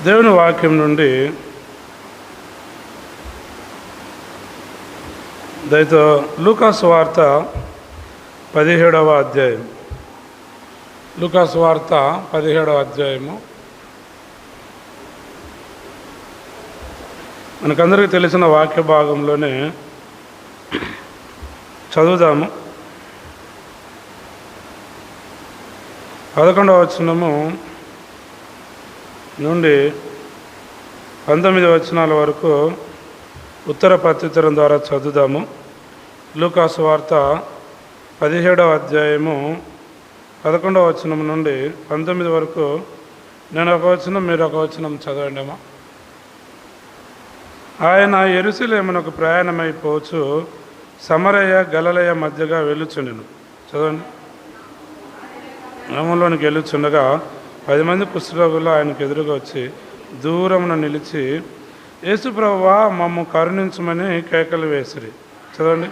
దేవుని వాక్యం నుండి దయతో లూకాసు వార్త 17వ అధ్యాయం. లూకాసు వార్త 17వ అధ్యాయము. మనకందరికీ తెలిసిన వాక్య భాగంలోనే చదువుదాము. 11వ వచనము నుండి 19 వచనాల వరకు ఉత్తర ప్రత్యుత్తరం ద్వారా చదువుదాము. లూకాసు వార్త 17వ అధ్యాయము 11వ వచనం నుండి 19 వరకు నేను ఒక వచనం, మీరు ఒక వచనం చదవండి అమ్మా. ఆయన యెరూషలేమునకు ప్రయాణమైపోవచ్చు సమరయ గలిలయ మధ్యగా వెళ్ళుచుండెను. చదవండి. గ్రామంలోనికి వెళ్ళుచుండగా 10 మంది కుష్ఠరోగులు ఆయనకు ఎదురుగా వచ్చి దూరమున నిలిచి, యేసు ప్రభువా, మమ్ము కరుణించమని కేకలు వేసిరి. చదవండి.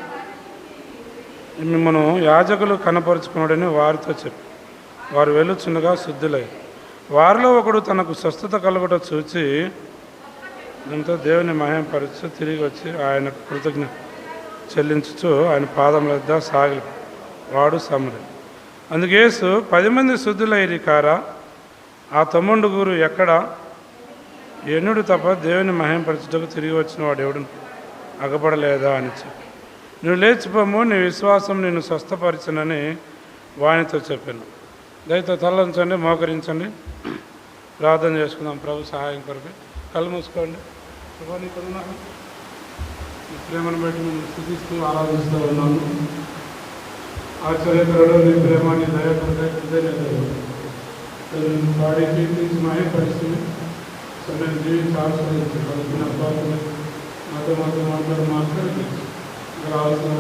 మిమ్మను యాజకులు కనపరుచుకున్నాడని వారితో చెప్పి వారు వెళ్ళుచుండగా శుద్ధులై వారిలో ఒకడు తనకు స్వస్థత కలుగుట చూచి దీంతో దేవుని మహిమపరచు తిరిగి వచ్చి ఆయన కృతజ్ఞ చెల్లించుచు ఆయన పాదముల వద్ద సాగి వాడు సమరి. అందుకు యేసు 10 మంది శుద్ధులైరి కారా, ఆ 9 ఎక్కడ? ఎన్నుడు తప్ప దేవుని మహిమపరచుటకు తిరిగి వచ్చిన వాడు ఎవడు అగపడలేదా అని చెప్పి, నువ్వు లేచిపోము, నీ విశ్వాసం నిన్ను స్వస్థపరచనని వానితో చెప్పాను. దయతో తలంచండి, మోకరించండి, ప్రార్థన చేసుకుందాం. ప్రభు సహాయం కొరకు కళ్ళు మూసుకోండి. ప్రభు నీకు ఉన్నాను, నీ ప్రేమను బట్టి నేను స్థుతిస్తూ ఆరాధిస్తూ ఉన్నాను. ఆశ్చర్యకరుడు, నీ ప్రేమ, నీ దయపడే వాడి నుంచి మహిమపరిస్తుంది. సో నేను జీవించి ఆశ్రయించాను. నాతో మాట్లాడి రావాల్సిన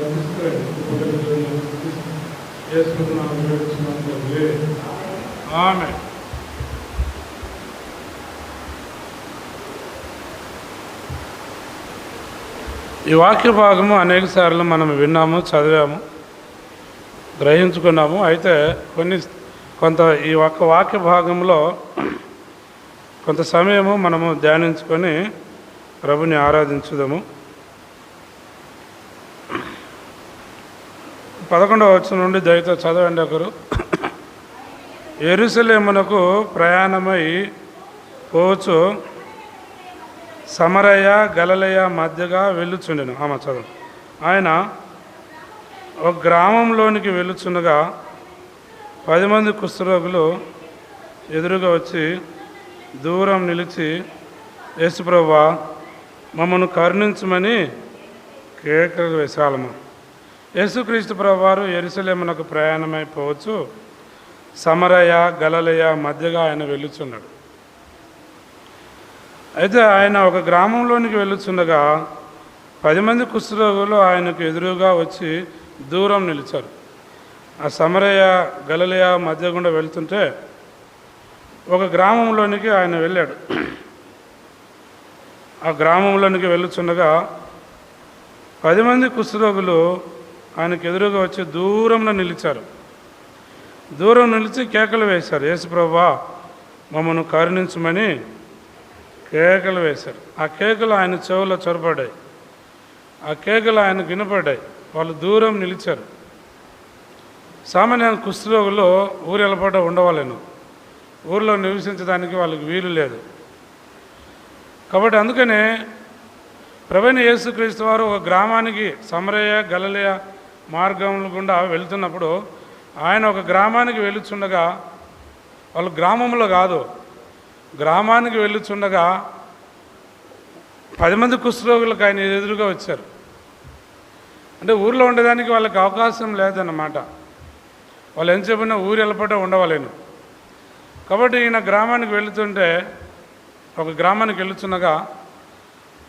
ఆమె. ఈ వాక్య భాగము అనేక సార్లు మనం విన్నాము, చదివాము, గ్రహించుకున్నాము. అయితే కొంత ఈ ఒక్క వాక్య భాగంలో కొంత సమయము మనము ధ్యానించుకొని ప్రభుని ఆరాధించుదాము. 11వ వచనం నుండి దయతో చదవండి ఒకరు. యెరూషలేమునకు ప్రయాణమై పోవచ్చు సమరయ గలిలయ మధ్యగా వెళ్ళుచుండెను. చదువు. ఆయన ఒక గ్రామంలోనికి వెళ్ళుచుండగా 10 మంది కుష్ఠరోగులు ఎదురుగా వచ్చి దూరం నిలిచి, యేసు ప్రభువా, మమ్మను కరుణించమని కేకలు వేసాలము. యేసుక్రీస్తు ప్రభువారు యెరూషలేమునకు ప్రయాణమైపోవచ్చు సమరయ గలిలయ మధ్యగా ఆయన వెళ్ళుచున్నాడు. అయితే ఆయన ఒక గ్రామంలోనికి వెళ్ళుచుండగా 10 మంది కుష్ఠరోగులు ఆయనకు ఎదురుగా వచ్చి దూరం నిలిచారు. ఆ సమరయ గలిలయ మధ్య గుండా వెళ్తుంటే ఒక గ్రామంలోనికి ఆయన వెళ్ళాడు. ఆ గ్రామంలోనికి వెళ్ళుచుండగా 10 మంది కుష్ఠరోగులు ఆయనకు ఎదురుగా వచ్చి దూరంలో నిలిచారు. దూరం నిలిచి కేకలు వేశారు, యేసు ప్రభువా, మమ్మను కరుణించమని కేకలు వేశారు. ఆ కేకలు ఆయన చెవులో చొరబడ్డాయి. ఆ కేకలు ఆయనకు వినపడ్డాయి. వాళ్ళు దూరం నిలిచారు. సామాన్య కుష్ఠరోగులు ఊరు వెళ్ళపడ్డ ఉండవాలేను, ఊరిలో నివసించడానికి వాళ్ళకి వీలు లేదు. కాబట్టి అందుకనే ప్రభువైన యేసుక్రీస్తు వారు ఒక గ్రామానికి సమరయ గలిలయ మార్గం గుండా వెళుతున్నప్పుడు ఆయన ఒక గ్రామానికి వెళ్ళుచుండగా, వాళ్ళు గ్రామంలో కాదు, గ్రామానికి వెళ్ళుచుండగా 10 మంది కుష్ఠరోగులకు ఆయన ఎదురుగా వచ్చారు. అంటే ఊరిలో ఉండడానికి వాళ్ళకి అవకాశం లేదన్నమాట. వాళ్ళు ఏం చెప్పినా ఊరు వెళ్ళపడ్డ ఉండవలేను. కాబట్టి ఈయన గ్రామానికి వెళుతుంటే, ఒక గ్రామానికి వెళ్ళుచున్నగా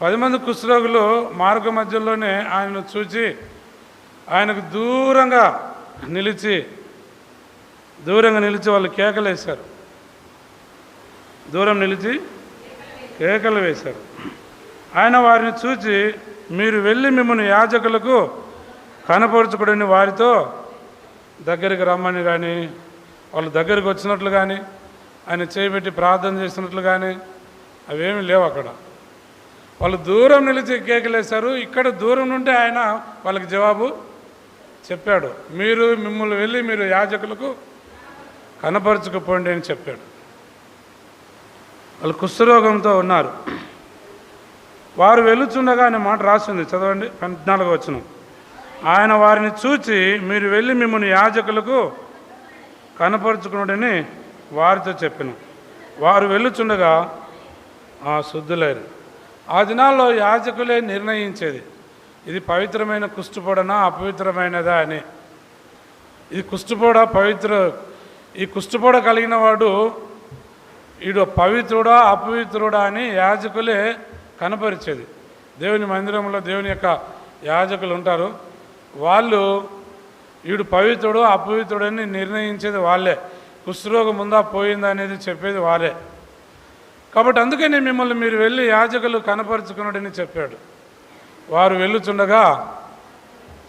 10 మంది కుష్ఠరోగులు మార్గ మధ్యలోనే ఆయనను చూచి ఆయనకు దూరంగా నిలిచి వాళ్ళు కేకలు వేశారు. దూరం నిలిచి కేకలు వేశారు. ఆయన వారిని చూచి, మీరు వెళ్ళి మిమ్మల్ని యాజకులకు కనపరుచుకుని వారితో దగ్గరికి రమ్మని కానీ, వాళ్ళు దగ్గరికి వచ్చినట్లు కానీ, ఆయన చేయబెట్టి ప్రార్థన చేసినట్లు కానీ అవేమీ లేవు అక్కడ. వాళ్ళు దూరం నిలిచి కేకలేశారు. ఇక్కడ దూరం నుండి ఆయన వాళ్ళకి జవాబు చెప్పాడు. మిమ్మల్ని వెళ్ళి మీరు యాజకులకు కనపరచుకుపోండి అని చెప్పాడు. వాళ్ళు కుష్ఠరోగంతో ఉన్నారు. వారు వెళుచుండగా అనే మాట రాసింది, చదవండి 14వ వచనం. ఆయన వారిని చూచి మీరు వెళ్ళి మిమ్మల్ని యాజకులకు కనపరుచుకున్నాడని వారితో చెప్పిన. వారు వెళ్ళుచుండగా శుద్ధులైరు. ఆ దినాల్లో యాజకులే నిర్ణయించేది ఇది పవిత్రమైన కుష్ఠపోడనా అపవిత్రమైనదా అని. ఇది కుష్ఠపోడ ఈ కుష్ఠపోడ కలిగిన వాడు వీడు పవిత్రుడా అపవిత్రుడా అని యాజకులే కనపరిచేది. దేవుని మందిరంలో దేవుని యొక్క యాజకులు ఉంటారు. వాళ్ళు వీడు పవిత్రుడు అపవిత్రుడని నిర్ణయించేది వాళ్ళే. కుష్ఠరోగం ఉందా పోయిందా అనేది చెప్పేది వాళ్ళే. కాబట్టి అందుకని మిమ్మల్ని మీరు వెళ్ళి యాజకులు కనపరుచుకున్నాడని చెప్పాడు. వారు వెళ్ళుచుండగా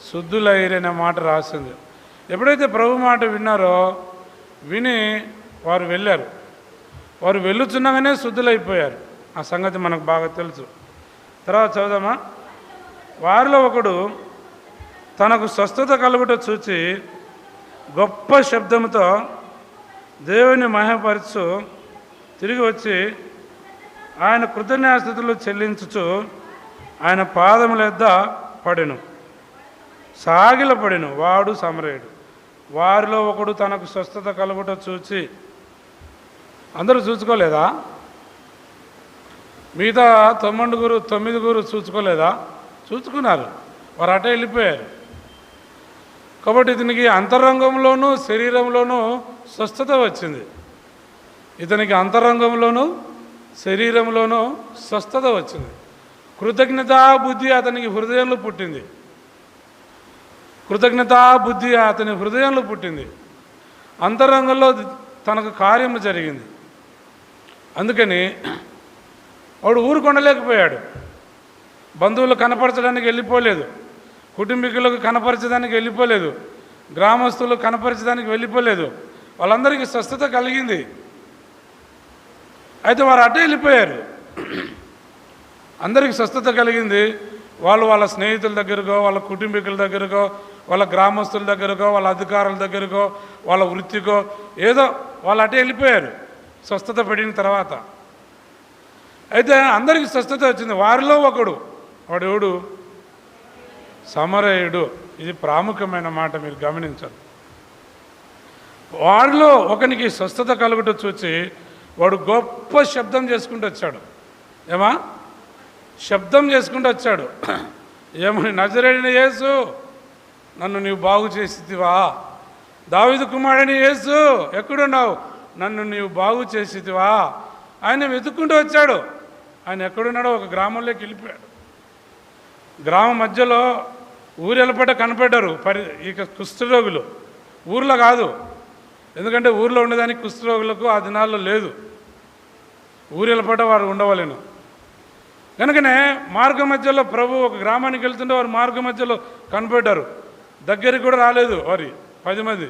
శుద్ధులైరనే మాట రాసింది. ఎప్పుడైతే ప్రభు మాట విన్నారో విని వారు వెళ్ళారు. వారు వెళ్ళుచున్నగానే శుద్ధులైపోయారు. ఆ సంగతి మనకు బాగా తెలుసు. తర్వాత చదువుదామా. వారిలో ఒకడు తనకు స్వస్థత కలుగుట చూచి గొప్ప శబ్దంతో దేవుని మహిమపరచు తిరిగి వచ్చి ఆయన కృతజ్ఞతాస్తుతులు చెల్లించుచు ఆయన పాదముల యొద్ద పడెను, సాగిలపడెను. వాడు సమరయుడు. వారిలో ఒకడు తనకు స్వస్థత కలుగుట చూచి, అందరూ చూసుకోలేదా? మిగతా 9 చూసుకోలేదా? చూసుకున్నారు. వారు అటే వెళ్ళిపోయారు. కాబట్టి ఇతనికి అంతరంగంలోనూ శరీరంలోనూ స్వస్థత వచ్చింది. ఇతనికి అంతరంగంలోనూ శరీరంలోనూ స్వస్థత వచ్చింది. కృతజ్ఞతా బుద్ధి అతనికి హృదయంలో పుట్టింది. అతని హృదయంలో పుట్టింది. అంతరంగంలో తనకు కార్యము జరిగింది. అందుకని వాడు ఊరుకొండలేకపోయాడు. బంధువులు కనపరచడానికి వెళ్ళిపోలేదు, కుటుంబీకులకు కనపరచడానికి వెళ్ళిపోలేదు, గ్రామస్తులు కనపరచడానికి వెళ్ళిపోలేదు. వాళ్ళందరికీ స్వస్థత కలిగింది. అయితే వారు అటే వెళ్ళిపోయారు. అందరికీ స్వస్థత కలిగింది. వాళ్ళు వాళ్ళ స్నేహితుల దగ్గరకో, వాళ్ళ కుటుంబీకుల దగ్గరకో, వాళ్ళ గ్రామస్తుల దగ్గరకో, వాళ్ళ అధికారుల దగ్గరకో, వాళ్ళ వృత్తికో ఏదో వాళ్ళు అటే వెళ్ళిపోయారు స్వస్థత పడిన తర్వాత. అయితే అందరికీ స్వస్థత వచ్చింది. వారిలో ఒకడు, వాడెవడు? సమరయుడు. ఇది ప్రాముఖ్యమైన మాట, మీరు గమనించాలి. వారిలో ఒకనికి స్వస్థత కలుగుట చూచి వాడు గొప్ప శబ్దం చేసుకుంటూ వచ్చాడు. శబ్దం చేసుకుంటూ వచ్చాడు. ఏమని? నజరేయుడైన యేసు, నన్ను నీవు బాగు చేసితివా? దావీదు కుమారుడైన యేసు, ఎక్కడున్నావు? నన్ను నీవు బాగు చేసితివా? ఆయన వెతుక్కుంటూ వచ్చాడు. ఆయన ఎక్కడున్నాడో ఒక గ్రామంలోకి వెళ్ళిపోయాడు. గ్రామం మధ్యలో ఊరెలపట కనపడ్డారు ఇక కుష్ఠరోగులు. ఊర్లో కాదు, ఎందుకంటే ఊర్లో ఉండేదానికి కుష్ఠరోగులకు ఆ దినాల్లో లేదు. ఊరెలపట వారు ఉండవలేను. కనుకనే మార్గ మధ్యలో ప్రభు ఒక గ్రామానికి వెళ్తుంటే వారు మార్గ మధ్యలో కనపడ్డారు. దగ్గరికి కూడా రాలేదు. వారి 10 మంది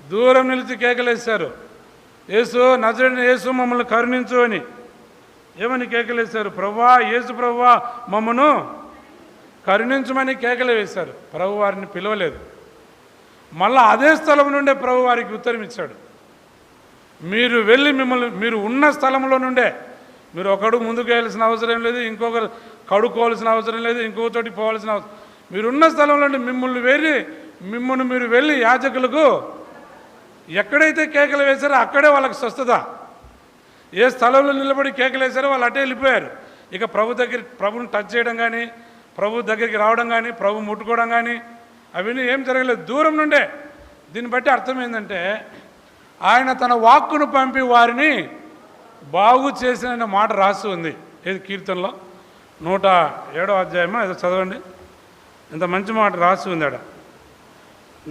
దూరం నిలిచి కేకలేశారు, యేసు, నజరేయుడైన యేసు, మమ్మల్ని కరుణించు అని. ఏమని కేకలేశారు? ప్రభువా, యేసు ప్రభువా, మమ్మను కరుణించమని కేకలు వేశారు. ప్రభు వారిని పిలవలేదు. మళ్ళా అదే స్థలం నుండే ప్రభు వారికి ఉత్తరం ఇచ్చాడు. మీరు వెళ్ళి మీరు ఉన్న స్థలంలో నుండే, మీరు ఒకడుగు ముందుకు వెళ్ళాల్సిన అవసరం లేదు, ఇంకొకరు కడుక్కోవాల్సిన అవసరం లేదు, ఇంకొక చోటికి పోవాల్సిన అవసరం. మీరున్న స్థలంలో మిమ్మల్ని మీరు వెళ్ళి యాజకులకు ఎక్కడైతే కేకలు వేశారో అక్కడే వాళ్ళకి స్వస్థత. ఏ స్థలంలో నిలబడి కేకలు వేశారో వాళ్ళు అటే వెళ్ళిపోయారు. ఇక ప్రభుని టచ్ చేయడం కానీ, ప్రభు దగ్గరికి రావడం కానీ, ప్రభు ముట్టుకోవడం కానీ అవన్నీ ఏం జరగలేదు. దూరం నుండే. దీన్ని బట్టి అర్థం ఏంటంటే ఆయన తన వాక్కును పంపి వారిని బాగు చేసిన మాట రాసి ఉంది. ఏది? కీర్తనలో 107వ అధ్యాయమా ఏదో చదవండి. ఇంత మంచి మాట రాసి ఉంది ఆడ.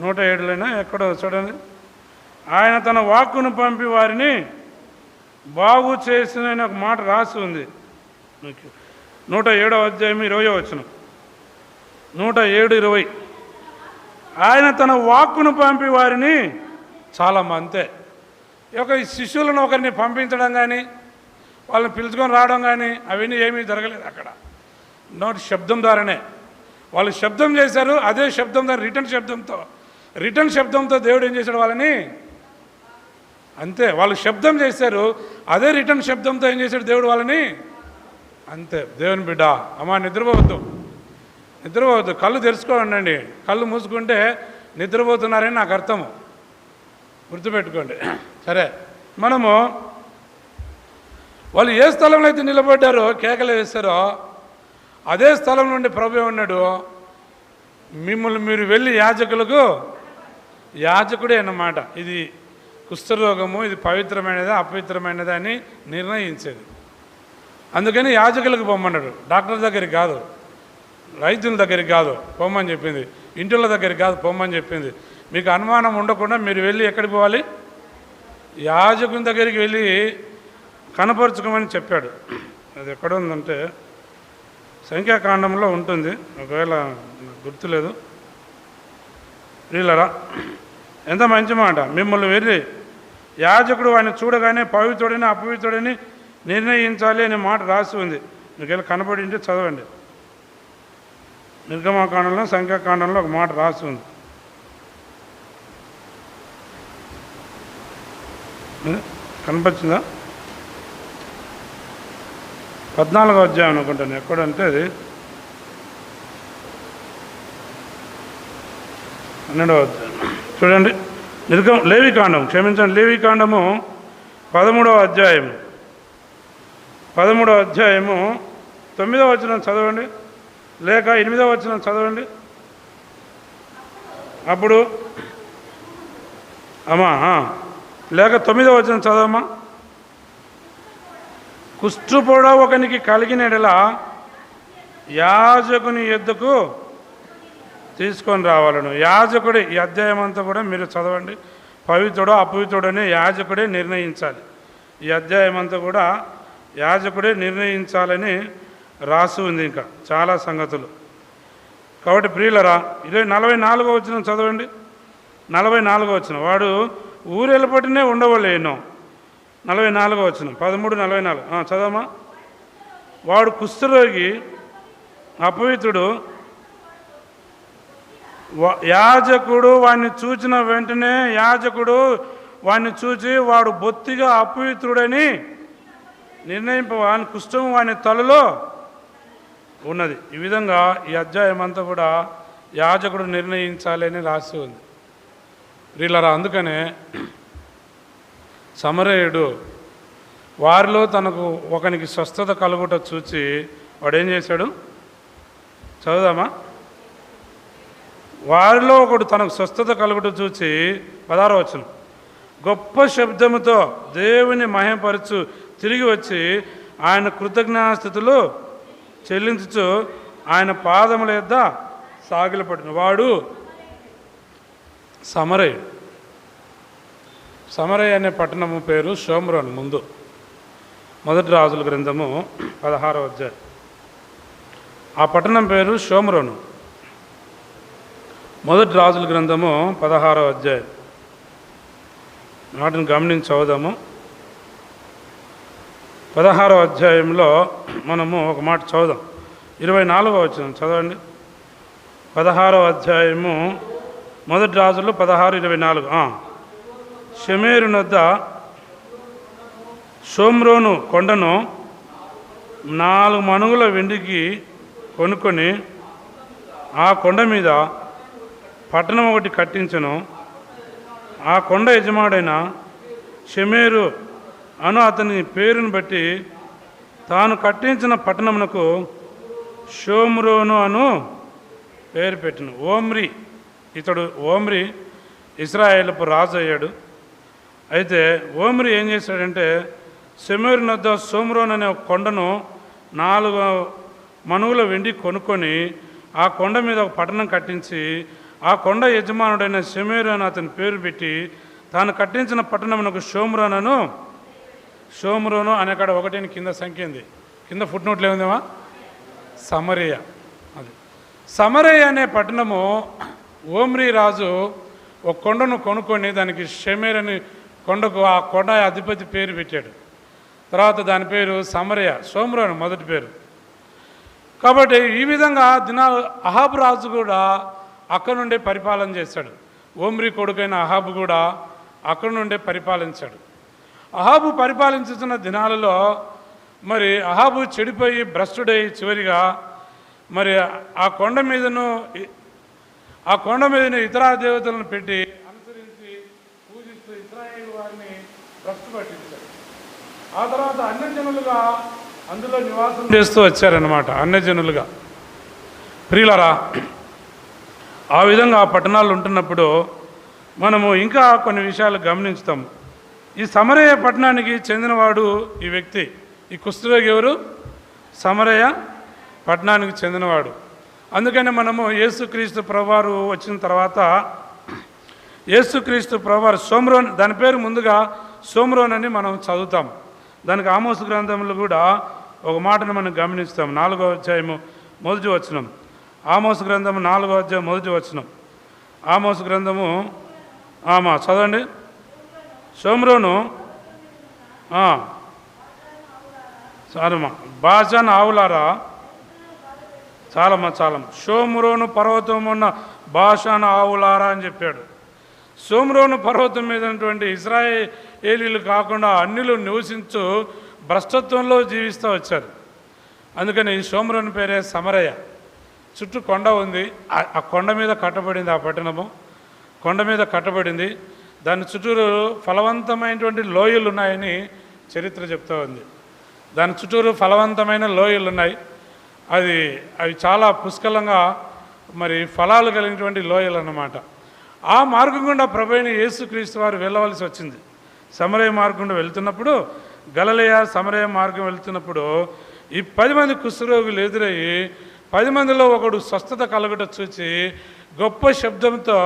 107లోనే ఎక్కడో చూడండి. ఆయన తన వాక్కును పంపి వారిని బాగు చేసిన ఒక మాట రాసి ఉంది. 107వ అధ్యాయం 20వ వచనం. 107:20. ఆయన తన వాక్కును పంపి వారిని, చాలా అంతే. ఈ శిష్యులను ఒకరిని పంపించడం కానీ, వాళ్ళని పిలుచుకొని రావడం కానీ అవన్నీ ఏమీ జరగలేదు అక్కడ. నోటి శబ్దం ద్వారానే వాళ్ళు శబ్దం చేశారు. అదే శబ్దం ద్వారా రిటర్న్ శబ్దంతో దేవుడు ఏం చేశాడు వాళ్ళని, అంతే. వాళ్ళు శబ్దం చేశారు, అదే రిటర్న్ శబ్దంతో ఏం చేశాడు దేవుడు వాళ్ళని, అంతే. దేవుని బిడ్డ, అమ్మా నిద్రపోవద్దు, కళ్ళు తెరుచుకోండి. కళ్ళు మూసుకుంటే నిద్రపోతున్నారని నాకు అర్థము, గుర్తుపెట్టుకోండి. సరే, మనము వాళ్ళు ఏ స్థలంలో అయితే నిలబడ్డారో, కేకలు వేస్తారో, అదే స్థలం నుండి ప్రభు ఉన్నాడు, మిమ్మల్ని మీరు వెళ్ళి యాజకుడే అన్నమాట. ఇది కుష్ఠరోగము, ఇది పవిత్రమైనదా అపవిత్రమైనదా అని నిర్ణయించేది. అందుకని యాజకులకు పొమ్మన్నాడు, డాక్టర్ దగ్గరికి కాదు, వైద్యుల దగ్గరికి కాదు పొమ్మని చెప్పింది, ఇంటిల దగ్గరికి కాదు పొమ్మని చెప్పింది. మీకు అనుమానం ఉండకుండా మీరు వెళ్ళి ఎక్కడికి పోవాలి, యాజకుని దగ్గరికి వెళ్ళి కనపరుచుకోమని చెప్పాడు. అది ఎక్కడ ఉందంటే సంఖ్యాకాండంలో ఉంటుంది, ఒకవేళ గుర్తులేదు. వీళ్ళరా ఎంత మంచి మాట, మిమ్మల్ని వెళ్ళి యాజకుడు వాడిని చూడగానే పవిత్రుడని అపవిత్రుడని నిర్ణయించాలి అనే మాట రాసి ఉంది. మీకు వెళ్ళి కనపడి ఉంటే చదవండి. నిర్గమకాండంలో సంఖ్యాకాండంలో ఒక మాట రాసి ఉంది. కనపచ్చిందా? 14వ అధ్యాయం అనుకుంటాను, ఎక్కడంటే అది 12వ అధ్యాయం చూడండి. లేవికాండం, క్షమించండి, లేవికాండము 13వ అధ్యాయము 9వ వచనం చదవండి, లేక 8వ వచనం చదవండి. అప్పుడు అమ్మా, లేక 9వ వచనం చదవమ్మా. కుష్ఠుపొడ ఒకనికి కలిగిన ఎడల యాజకుని యొద్దకు తీసుకొని రావాలను. యాజకుడే, ఈ అధ్యాయం అంతా కూడా మీరు చదవండి. పవిత్రుడో అపవిత్రుడని యాజకుడే నిర్ణయించాలి. ఈ అధ్యాయం అంతా కూడా యాజకుడే నిర్ణయించాలని రాసి ఉంది. ఇంకా చాలా సంగతులు. కాబట్టి ప్రియులరా, 44వ వచనం చదవండి. 44వ వచనం, వాడు ఊరు వెళ్ళబట్టినే ఉండవలేను. 44వ వచనం 13:44 చదవమా. వాడు కుష్ఠరోగి, అపవిత్రుడు, యాజకుడు వాడిని చూచిన వెంటనే వాడిని చూచి వాడు బొత్తిగా అపవిత్రుడని నిర్ణయింపవాని కుష్ఠం వాని తలలో ఉన్నది. ఈ విధంగా ఈ అధ్యాయం అంతా కూడా యాజకుడు నిర్ణయించాలని రాసి ఉంది. వీళ్ళరా, అందుకనే సమరయుడు వారిలో తనకు ఒకనికి స్వస్థత కలుగుట చూచి వాడు ఏం చేశాడు, చదువుదామా. వారిలో ఒకడు తనకు స్వస్థత కలుగుట చూచి 16వ వచనం, గొప్ప శబ్దముతో దేవుని మహిమపరచు తిరిగి వచ్చి ఆయన కృతజ్ఞతాస్తుతులు చెల్లించుచు ఆయన పాదముల యొద్ద సాగిలపడిన వాడు సమరయుడు. సమరయ అనే పట్టణము పేరు షోమ్రోన్. ముందు మొదటి రాజుల గ్రంథము 16వ అధ్యాయం. ఆ పట్టణం పేరు షోమ్రోను. మొదటి రాజుల గ్రంథము 16వ అధ్యాయం. వాటిని గమనించి చదువుదాము. 16వ అధ్యాయంలో మనము ఒక మాట చదువుదాం. 24వ వచనం చదవండి. 16వ అధ్యాయము మొదటి రాజులు 16:24. షెమెరు నొద్ద షోమ్రోను కొండను 4 మణుగుల వెండికి కొనుక్కొని ఆ కొండ మీద పట్టణం ఒకటి కట్టించను. ఆ కొండ యజమాడైన షెమెరు అను అతని పేరును బట్టి తాను కట్టించిన పట్టణమునకు షోమ్రోను అను పేరు పెట్టిన. ఓమ్రి ఇశ్రాయేలుపు రాజు అయ్యాడు. అయితే ఓమ్రి ఏం చేశాడంటే షెమెరు నొద్ద షోమ్రోన్ అనే ఒక కొండను 4 మణుగుల వెండి కొనుక్కొని ఆ కొండ మీద ఒక పట్టణం కట్టించి ఆ కొండ యజమానుడైన షెమెరు అని అతని పేరు పెట్టి తాను కట్టించిన పట్టణమునకు షోమ్రోను అనే కాడ 1 కింద సంఖ్య ఉంది. కింద ఫుట్ నోట్లు ఏముందేమా, సమరయ. అది సమరయ అనే పట్టణము ఓమ్రి రాజు ఒక కొండను కొనుక్కొని దానికి షెమెరు అని కొండకు ఆ కొండ అధిపతి పేరు పెట్టాడు. తర్వాత దాని పేరు సమరయ, షోమ్రోను మొదటి పేరు. కాబట్టి ఈ విధంగా దినాలు అహాబు రాజు కూడా అక్కడ నుండే పరిపాలన చేశాడు. ఓమ్రి కొడుకైన అహాబు కూడా అక్కడ నుండే పరిపాలించాడు. అహాబు పరిపాలించుతున్న దినాలలో మరి అహాబు చెడిపోయి భ్రష్టుడై చివరిగా మరి ఆ కొండ మీదను ఇతర దేవతలను పెట్టి అనుసరించి పూజిస్తూ ఇశ్రాయేలు వారిని భ్రష్టు పట్టించాడు. ఆ తర్వాత అన్యజనులుగా అందులో నివాసం చేస్తూ వచ్చారన్నమాట. అన్యజనులుగా ప్రియులరా, ఆ విధంగా ఆ పట్టణాలు ఉంటున్నప్పుడు మనము ఇంకా కొన్ని విషయాలు గమనించుతాము. ఈ సమరయ పట్టణానికి చెందినవాడు ఈ వ్యక్తి. ఈ కుష్ఠరోగి ఎవరు? సమరయ పట్టణానికి చెందినవాడు. అందుకని మనము యేసుక్రీస్తు ప్రభువారు వచ్చిన తర్వాత యేసుక్రీస్తు ప్రభువారు షోమ్రోన్, దాని పేరు ముందుగా షోమ్రోన్ అని మనం చదువుతాం. దానికి ఆమోసు గ్రంథంలో కూడా ఒక మాటను మనం గమనిస్తాం. 4వ అధ్యాయము మొదటి వచనం. ఆమోసు గ్రంథము 4వ అధ్యాయం మొదటి వచనం. ఆమోసు గ్రంథము చదవండి. షోమ్రోను చాలమ్మా, బాషాన్ ఆవులారా, చాలమ్మా షోమ్రోను పర్వతం ఉన్న బాషాన్ ఆవులారా అని చెప్పాడు. షోమ్రోను పర్వతం మీద ఉన్నటువంటి ఇశ్రాయేలీలు కాకుండా అన్యులు నివసించు భ్రష్టత్వంలో జీవిస్తూ వచ్చారు. అందుకని షోమ్రోను పేరే సమరయ. చుట్టూ కొండ ఉంది, ఆ కొండ మీద కట్టబడింది. ఆ పట్టణము కొండ మీద కట్టబడింది. దాని చుట్టూరు ఫలవంతమైనటువంటి లోయలు ఉన్నాయని చరిత్ర చెప్తూ ఉంది. దాని చుట్టూరు ఫలవంతమైన లోయలు ఉన్నాయి. అవి చాలా పుష్కలంగా మరి ఫలాలు కలిగినటువంటి లోయలు అన్నమాట. ఆ మార్గం గుండా ప్రభువైన యేసుక్రీస్తు వారు వెళ్ళవలసి వచ్చింది. సమరయ మార్గం గుండా వెళ్తున్నప్పుడు, గలిలయ సమరయ మార్గం వెళ్తున్నప్పుడు ఈ 10 మంది కుష్ఠరోగులు ఎదురయ్యి 10 మందిలో ఒకడు స్వస్థత కలుగుట చూచి గొప్ప శబ్దంతో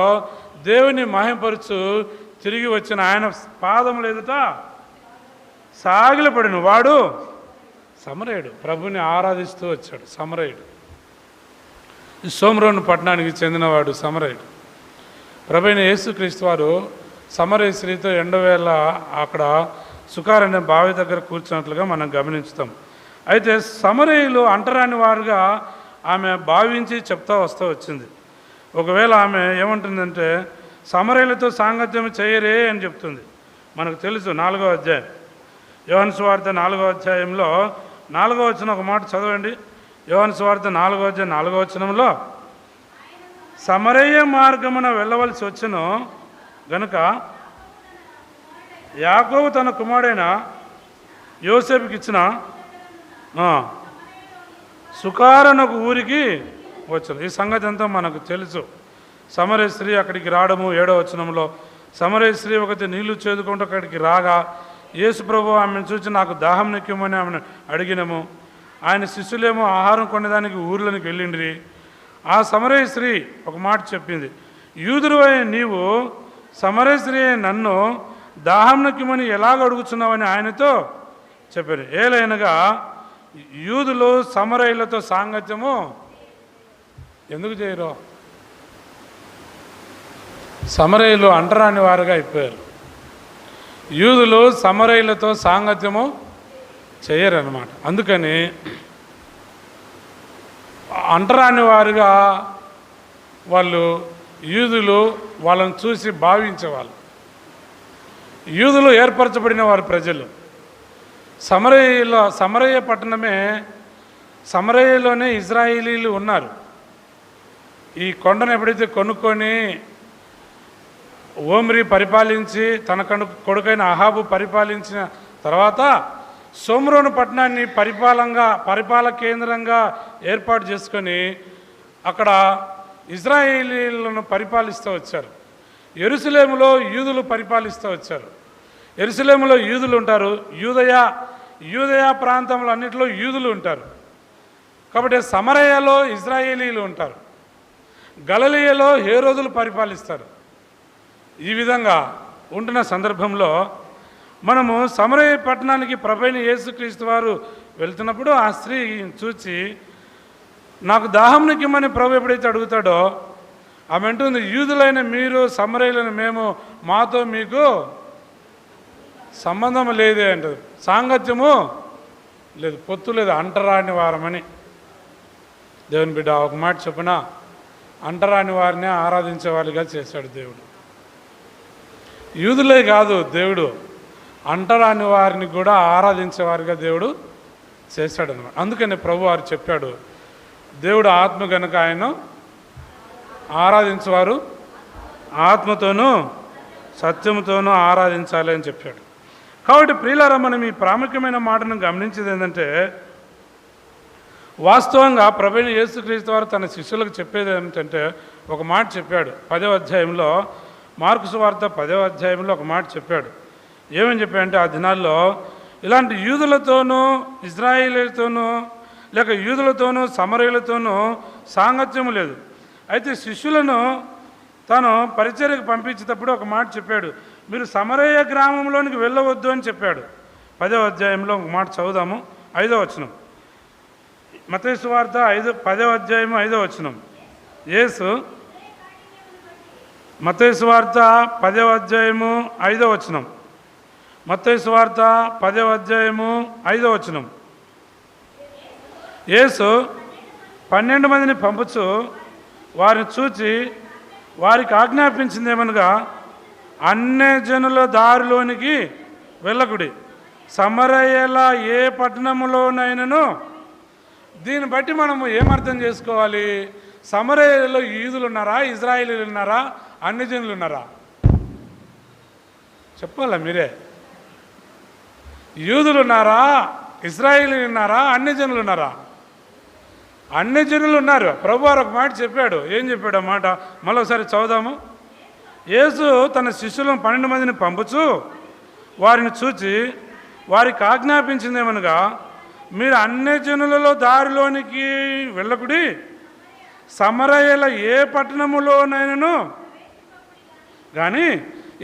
దేవుని మహిమపరుచు తిరిగి వచ్చిన ఆయన పాదముల ఎదుట సాగిలపడిన వాడు సమరయుడు. ప్రభుని ఆరాధిస్తూ వచ్చాడు సమరయుడు. ఈ షోమ్రోను పట్టణానికి చెందినవాడు సమరయుడు. ప్రభువైన యేసుక్రీస్తు వారు సమరయ స్త్రీతో ఎండవేళ అక్కడ సుకారణ బావి దగ్గర కూర్చున్నట్లుగా మనం గమనించుతాం. అయితే సమరయులు అంటరాని వారుగా ఆమె భావించి చెప్తా వస్తూ వచ్చింది. ఒకవేళ ఆమె ఏమంటుందంటే సమరయులతో సాంగత్యం చేయరే అని చెప్తుంది. మనకు తెలుసు 4వ అధ్యాయం యోహాను సువార్త 4వ అధ్యాయంలో 4వ వచనం ఒక మాట చదవండి. యోహాను సువార్త 4వ అధ్యాయం 4వ వచనంలో సమరయ మార్గమున వెళ్ళవలసి వచ్చును గనుక యాకోబు తన కుమారుడైన యోసేపుకి ఇచ్చిన సుకారణకు ఊరికి వచ్చును. ఈ సంగతి అంతా మనకు తెలుసు. సమరయ స్త్రీ అక్కడికి రావడము 7వ వచనంలో సమరయ స్త్రీ ఒకటి నీళ్లు చేదుకుంటూ అక్కడికి రాగా యేసు ప్రభు ఆమెను చూసి నాకు దాహం నెక్కిమని ఆమెను అడిగినము. ఆయన శిష్యులేమో ఆహారం కొనేదానికి ఊర్లోనికి వెళ్ళిండ్రి. ఆ సమరయ స్త్రీ ఒక మాట చెప్పింది, యూదుడు అయిన నీవు సమరయ స్త్రీ నన్ను దాహం నెక్కిమని ఎలాగ అడుగుతున్నావని ఆయనతో చెప్పారు. ఏలైనగా యూదులు సమరయులతో సాంగత్యము ఎందుకు చేయరు? సమరయులు అంటరాని వారుగా అయిపోయారు. యూదులు సమరయులతో సాంగత్యము చేయరన్నమాట. అందుకని అంటరాని వారుగా యూదులు వాళ్ళని చూసి భావించేవాళ్ళు. యూదులు ఏర్పరచబడిన వారి ప్రజలు. సమరయ పట్టణమే, సమరయలోనే ఇజ్రాయేలీలు ఉన్నారు. ఈ కొండను ఎప్పుడైతే కొనుక్కొని ఓమ్రి పరిపాలించి తన కొడుకైన అహాబు పరిపాలించిన తర్వాత షోమ్రోను పట్టణాన్ని పరిపాలక కేంద్రంగా ఏర్పాటు చేసుకొని అక్కడ ఇజ్రాయేలీలను పరిపాలిస్తూ వచ్చారు. యెరూషలేములో యూదులు పరిపాలిస్తూ వచ్చారు. యెరూషలేములో యూదులు ఉంటారు. యూదయ ప్రాంతంలో అన్నింటిలో యూదులు ఉంటారు. కాబట్టి సమరయలో ఇజ్రాయేలీలు ఉంటారు. గలిలయలో హేరోదులు పరిపాలిస్తారు. ఈ విధంగా ఉంటున్న సందర్భంలో మనము సమరయ పట్టణానికి ప్రభువైన యేసుక్రీస్తు వారు వెళ్తున్నప్పుడు ఆ స్త్రీ చూచి నాకు దాహం నిక్కమని ప్రభు ఎప్పుడైతే అడుగుతాడో ఆమె అంటుంది, యూదులైన మీరు సమరయులైన మేము మాతో మీకు సంబంధం లేదే అంటది. సాంగత్యము లేదు, పొత్తు లేదు, అంటరాని వారమని. దేవుని బిడ్డ ఒక మాట చొప్పున అంటరాని వారిని ఆరాధించే వారిగా చేశాడు దేవుడు. యూదులే కాదు, దేవుడు అంటరాని వారిని కూడా ఆరాధించేవారిగా దేవుడు చేశాడు అన్నమాట. అందుకని ప్రభు వారు చెప్పాడు, దేవుడు ఆత్మ కనుక ఆయన ఆరాధించేవారు ఆత్మతోనూ సత్యముతోనూ ఆరాధించాలి అని చెప్పాడు. కాబట్టి ప్రియులారా, మనం ఈ ప్రాముఖ్యమైన మాటను గమనించేది ఏంటంటే, వాస్తవంగా ప్రభువైన యేసుక్రీస్తు వారు తన శిష్యులకు చెప్పేది ఏమిటంటే, ఒక మాట చెప్పాడు 10వ అధ్యాయంలో, మార్కు సువార్త 10వ అధ్యాయంలో ఒక మాట చెప్పాడు. ఏమని చెప్పాడంటే, ఆ దినాల్లో ఇలాంటి యూదులతోనూ ఇజ్రాయేలీలతోనూ లేక యూదులతోనూ సమరయులతోనూ సాంగత్యము లేదు. అయితే శిష్యులను తాను పరిచర్యకు పంపించేటప్పుడు ఒక మాట చెప్పాడు, మీరు సమరయ గ్రామంలోనికి వెళ్ళవద్దు అని చెప్పాడు. 10వ అధ్యాయంలో ఒక మాట చదువుదాము, 5వ వచనం. మత్తయి సువార్త 10వ అధ్యాయం 5వ వచనం. యేసు, మత్తయి సువార్త 10వ అధ్యాయము 5వ వచనం. మత్తయి సువార్త 10వ అధ్యాయము 5వ వచనం. యేసు 12 మందిని పంపుచు వారిని చూచి వారికి ఆజ్ఞాపించిందేమనగా, అన్యజనుల దారిలోనికి వెళ్ళకుడి, సమరయ్యల ఏ పట్టణములోనైనను. దీన్ని బట్టి మనము ఏమర్థం చేసుకోవాలి? సమరయ్యలో యూదులు ఉన్నారా, ఇజ్రాయేలీలు ఉన్నారా, అన్యజనులు ఉన్నారా? చెప్పాలా మీరే? యూదులు ఉన్నారా, ఇజ్రాయేలీలు ఉన్నారా, అన్యజనులు ఉన్నారా? అన్యజనులు ఉన్నారు. ప్రభువారు ఒక మాట చెప్పాడు. ఏం చెప్పాడు ఆ మాట? మరోసారి చదువుదాము. యేసు తన శిష్యులను 12 మందిని పంపుచు వారిని చూచి వారికి ఆజ్ఞాపించిందేమనగా, మీరు అన్యజనులలో దారిలోనికి వెళ్ళకుడి, సమరయ్యల ఏ పట్టణములోనైనను కానీ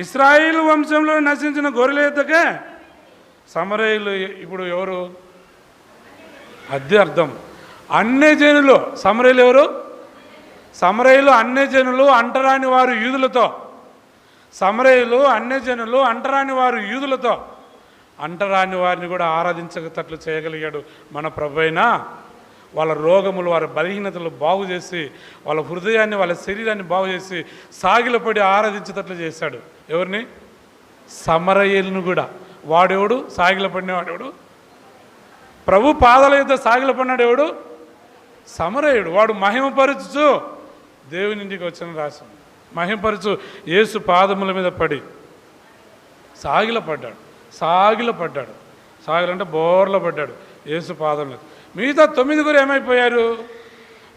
ఇశ్రాయేలు వంశంలో నశించిన గొర్రెల యొద్దకే. సమరయ్యలు ఇప్పుడు ఎవరు? అదే అర్థం. అన్యజనులు. సమరయ్యలు ఎవరు? సమరయ్యలు అన్యజనులు, అంటరాని వారు యూదులతో. సమరయ్యలు అన్యజనులు, అంటరాని వారు యూదులతో. అంటరాని వారిని కూడా ఆరాధించగట్లు చేయగలిగాడు మన ప్రభువైన. వాళ్ళ రోగములు, వారి బలహీనతలు బాగు చేసి, వాళ్ళ హృదయాన్ని, వాళ్ళ శరీరాన్ని బాగు చేసి సాగిలపడి ఆరాధించేటట్లు చేశాడు. ఎవరిని? సమరయ్యలను కూడా. వాడెవడు? సాగిలపడిన వాడెవడు? ప్రభు పాదాల యొద్ద సాగిలపడినాడు ఎవడు? సమరయుడు. వాడు మహిమపరచు దేవుని ఇంటికి వచ్చిన రాసం. మహిమపరచు యేసు పాదముల మీద పడి సాగిలపడ్డాడు. సాగిలంటే బోర్ల పడ్డాడు యేసు పాదంలో. మిగతా 9 ఏమైపోయారు?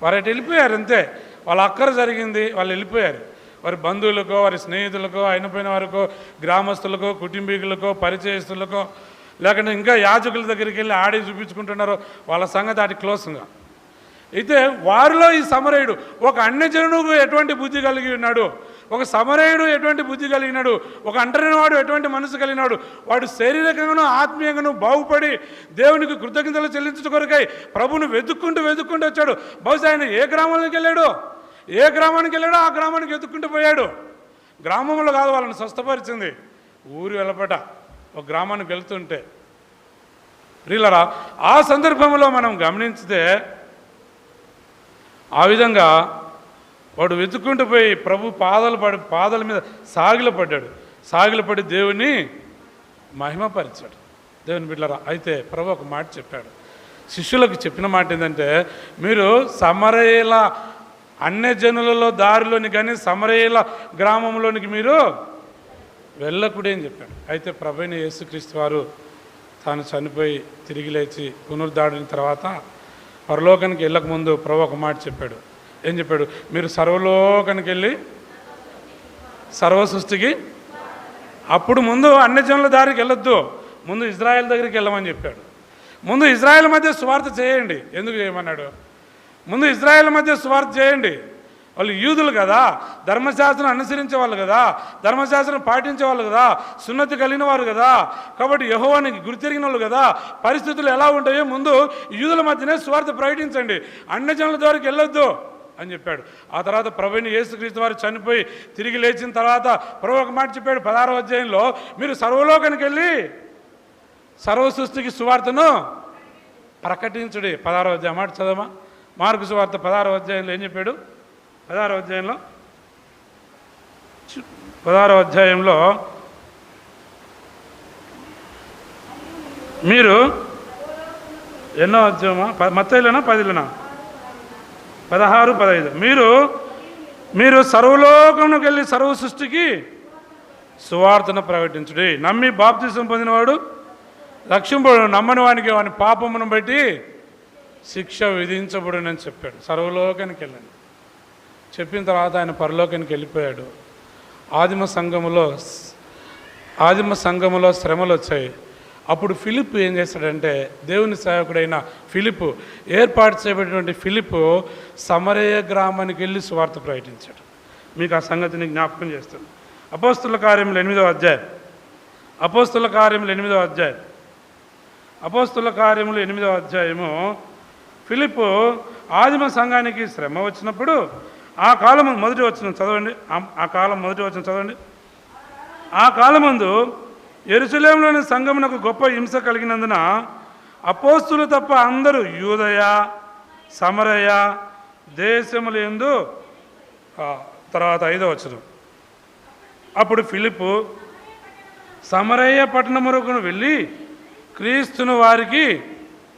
వారు అటు వెళ్ళిపోయారు అంతే. వాళ్ళ అక్కర జరిగింది, వాళ్ళు వెళ్ళిపోయారు. వారి బంధువులకో, వారి స్నేహితులకో, అయినపోయిన వారికో, గ్రామస్తులకో, కుటుంబీకులకో, పరిచయస్తులకో, లేకుంటే ఇంకా యాజకుల దగ్గరికి వెళ్ళి ఆడి చూపించుకుంటున్నారో వాళ్ళ సంగతి అటు క్లోజ్గా. అయితే వారిలో ఈ సమరయుడు, ఒక అన్యజనుడు ఎటువంటి బుద్ధి కలిగి ఉన్నాడు, ఒక సమరయుడు ఎటువంటి బుద్ధి కలిగినాడు, ఒక అంటరాని వాడు ఎటువంటి మనసు కలిగినాడు, వాడు శారీరకంగాను ఆత్మీయంగాను బాగుపడి దేవునికి కృతజ్ఞతలు చెల్లించడం కొరకై ప్రభువును వెతుక్కుంటూ వచ్చాడు. బహుశా ఆయన ఏ గ్రామానికి వెళ్ళాడో ఆ గ్రామానికి వెతుక్కుంటూ పోయాడు. గ్రామంలో కాదు వాళ్ళని స్వస్థపరిచింది, ఊరు వెలపట ఒక గ్రామానికి వెళ్తుంటే. ప్రియులారా, ఆ సందర్భంలో మనం గమనించితే ఆ విధంగా వాడు వెతుక్కుంటూ పోయి ప్రభు పాదాల మీద సాగిలపడి దేవుని మహిమపరిచాడు. దేవుని బిడ్డలారా, అయితే ప్రభు ఒక మాట చెప్పాడు. శిష్యులకు చెప్పిన మాట ఏంటంటే, మీరు సమరయ్యల అన్యజనులలో దారిలోని కానీ సమరయ్యల గ్రామంలోనికి మీరు వెళ్ళకుడే అని చెప్పాడు. అయితే ప్రభువైన యేసుక్రీస్తు వారు తాను చనిపోయి తిరిగి లేచి పునరుద్ధాడిన తర్వాత పరలోకానికి వెళ్ళక ముందు ప్రభు ఒక మాట చెప్పాడు. ఏం చెప్పాడు? మీరు సర్వలోకానికి వెళ్ళి సర్వసృష్టికి, అప్పుడు ముందు అన్యజనుల దారికి వెళ్ళొద్దు, ముందు ఇజ్రాయెల్ దగ్గరికి వెళ్ళమని చెప్పాడు. ముందు ఇజ్రాయెల్ మధ్య సువార్త చేయండి. ఎందుకు చేయమన్నాడు? ముందు ఇజ్రాయెల్ మధ్య సువార్త చేయండి. వాళ్ళు యూదులు కదా, ధర్మశాస్త్రం అనుసరించే వాళ్ళు కదా, ధర్మశాస్త్రం పాటించే వాళ్ళు కదా, సున్నతి కలిగిన వారు కదా, కాబట్టి యెహోవానికి గుర్తెరిగిన వాళ్ళు కదా. పరిస్థితులు ఎలా ఉంటాయో ముందు యూదుల మధ్యనే సువార్త ప్రకటించండి, అన్యజనుల ద్వారాకి వెళ్ళొద్దు. అని చెప్పాడు. ఆ తర్వాత ప్రభువుని యేసుక్రీస్తు వారు చనిపోయి తిరిగి లేచిన తర్వాత ప్రభు ఒక మాట చెప్పాడు 16వ అధ్యాయంలో, మీరు సర్వలోకానికి వెళ్ళి సర్వ సృష్టికి సువార్తను ప్రకటించుడి. 16వ అధ్యాయం మాట చదవమా. మార్కు సువార్త 16వ అధ్యాయంలో ఏం చెప్పాడు? 16వ అధ్యాయంలో మీరు ఎన్నో అధ్యాయమా? మత్తయిలోనా 10లోనా? 16, 15. మీరు సర్వలోకమునకు వెళ్ళి సర్వ సృష్టికి సువార్తను ప్రకటించుడి. నమ్మి బాప్తిసం పొందినవాడు రక్షింపడు, నమ్మని వానికి వాని పాపమును బట్టి శిక్ష విధించబడునని చెప్పాడు. సర్వలోకానికి వెళ్ళండి చెప్పిన తర్వాత ఆయన పరలోకానికి వెళ్ళిపోయాడు. ఆదిమ సంఘములో శ్రమలు వచ్చాయి. అప్పుడు ఫిలిప్ ఏం చేశాడంటే, దేవుని సేవకుడైన ఫిలిప్, ఏర్పాటు చేయబడినటువంటి ఫిలిప్ సమరయ గ్రామానికి వెళ్ళి సువార్త ప్రకటించాడు. మీకు ఆ సంగతిని జ్ఞాపకం చేస్తాను. అపోస్తుల కార్యములు 8వ అధ్యాయం. అపోస్తుల కార్యములు 8వ అధ్యాయము. ఫిలిప్ ఆదిమ సంఘానికి శ్రమ వచ్చినప్పుడు ఆ కాలం మొదటి వచనం చదవండి. ఆ కాలమందు యెరూషలేములోని సంఘమునకు గొప్ప హింస కలిగినందున అపోస్తులు తప్ప అందరూ యూదయ సమరయ దేశములందు. తర్వాత 5వ వచనం. అప్పుడు ఫిలిప్పు సమరయ పట్టణమునకు వెళ్ళి క్రీస్తును వారికి